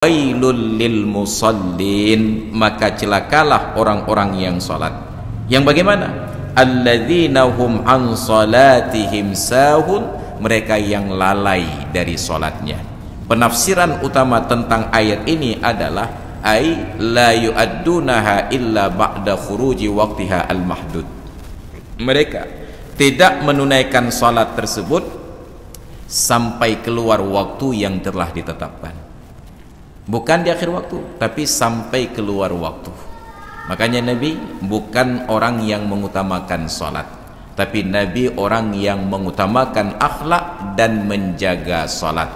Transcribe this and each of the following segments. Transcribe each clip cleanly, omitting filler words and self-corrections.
Wailul lil musallin, maka celakalah orang-orang yang salat. Yang bagaimana? Alladzina hum an salatihim sahun, mereka yang lalai dari salatnya. Penafsiran utama tentang ayat ini adalah ai la yu'addunaha illa ba'da khuruji waqtiha al-mahdud. Mereka tidak menunaikan salat tersebut sampai keluar waktu yang telah ditetapkan. Bukan di akhir waktu, tapi sampai keluar waktu. Makanya Nabi bukan orang yang mengutamakan salat, tapi Nabi orang yang mengutamakan akhlak dan menjaga salat,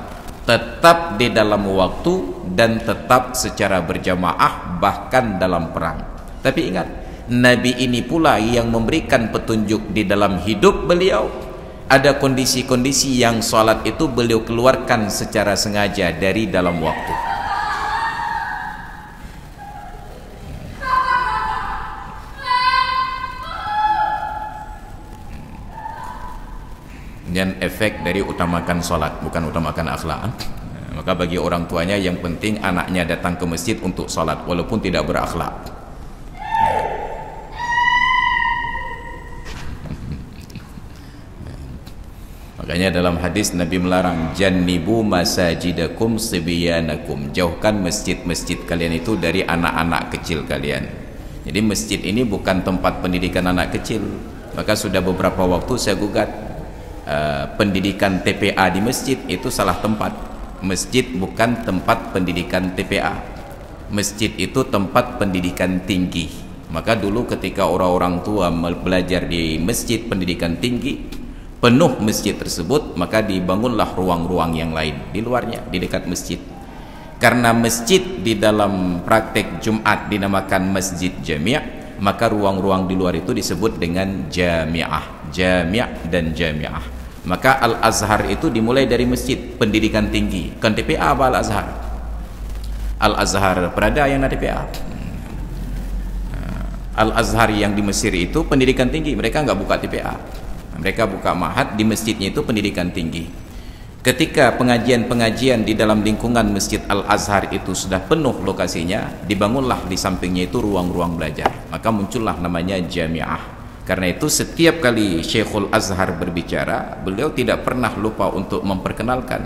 tetap di dalam waktu dan tetap secara berjamaah, bahkan dalam perang. Tapi ingat, Nabi ini pula yang memberikan petunjuk di dalam hidup beliau. Ada kondisi-kondisi yang salat itu beliau keluarkan secara sengaja dari dalam waktu. Dan efek dari utamakan sholat, bukan utamakan akhlak. Maka bagi orang tuanya yang penting anaknya datang ke masjid untuk sholat walaupun tidak berakhlak. Makanya dalam hadis Nabi melarang jannibu masajidakum sibyanakum, jauhkan masjid-masjid kalian itu dari anak-anak kecil kalian. Jadi masjid ini bukan tempat pendidikan anak kecil. Maka sudah beberapa waktu saya gugat pendidikan TPA di masjid itu salah tempat. Masjid bukan tempat pendidikan TPA. Masjid itu tempat pendidikan tinggi. Maka dulu ketika orang-orang tua belajar di masjid pendidikan tinggi, penuh masjid tersebut, maka dibangunlah ruang-ruang yang lain di luarnya, di dekat masjid. Karena masjid di dalam praktek Jumat dinamakan masjid jami', maka ruang-ruang di luar itu disebut dengan jami'ah, jami' dan jami'ah. Maka Al-Azhar itu dimulai dari masjid pendidikan tinggi. Kan TPA apa Al-Azhar? Al-Azhar Prada yang ada TPA. Al-Azhar yang di Mesir itu pendidikan tinggi, mereka nggak buka TPA. Mereka buka ma'had, di masjidnya itu pendidikan tinggi. Ketika pengajian-pengajian di dalam lingkungan Masjid Al-Azhar itu sudah penuh lokasinya, dibangunlah di sampingnya itu ruang-ruang belajar. Maka muncullah namanya jami'ah. Karena itu setiap kali Syekhul Azhar berbicara, beliau tidak pernah lupa untuk memperkenalkan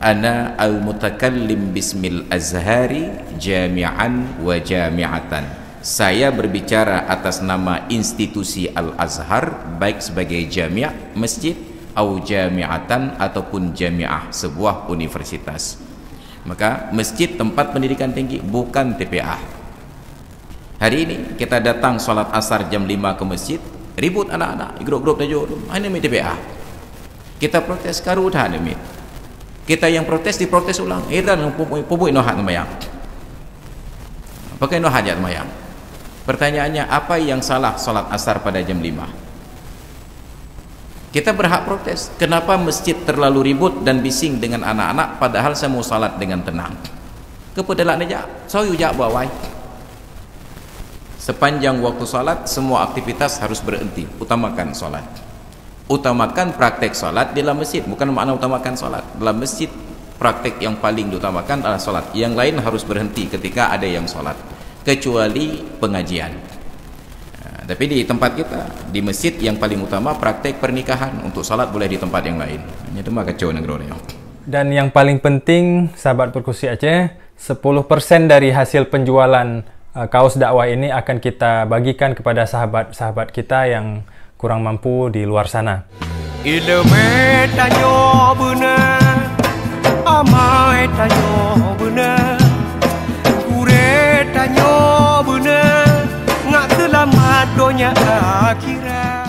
ana al-mutakallim bismil azhari jami'an wa jami'atan. Saya berbicara atas nama institusi Al-Azhar, baik sebagai jami', masjid, au jami'atan, ataupun jami'ah, sebuah universitas. Maka masjid tempat pendidikan tinggi, bukan TPA. Hari ini kita datang sholat asar jam 5 ke masjid, ribut anak-anak, grup-grup tajuk, ini TPA. Kita protes karu dah ini. Kita yang protes diprotes ulang. Dan pupuk nohat temayang. Pakai nohat ya temayang. Pertanyaannya, apa yang salah sholat asar pada jam 5? Kita berhak protes. Kenapa masjid terlalu ribut dan bising dengan anak-anak, padahal saya mau salat dengan tenang? Kepedelan aja, saya ujak bawai. Sepanjang waktu salat, semua aktivitas harus berhenti. Utamakan salat. Utamakan praktek salat di dalam masjid. Bukan makna utamakan salat. Dalam masjid, praktek yang paling diutamakan adalah salat. Yang lain harus berhenti ketika ada yang salat, kecuali pengajian. Tapi di tempat kita, di masjid, yang paling utama praktek pernikahan. Untuk salat boleh di tempat yang lain. Itu mah kacau negara. Dan yang paling penting, sahabat Perkusi Aceh, 10% dari hasil penjualan kaos dakwah ini akan kita bagikan kepada sahabat-sahabat kita yang kurang mampu di luar sana. Ilmu tanyo benar, amai tanyo benar, kure tanyo benar, ngak selamat dunia akhirat.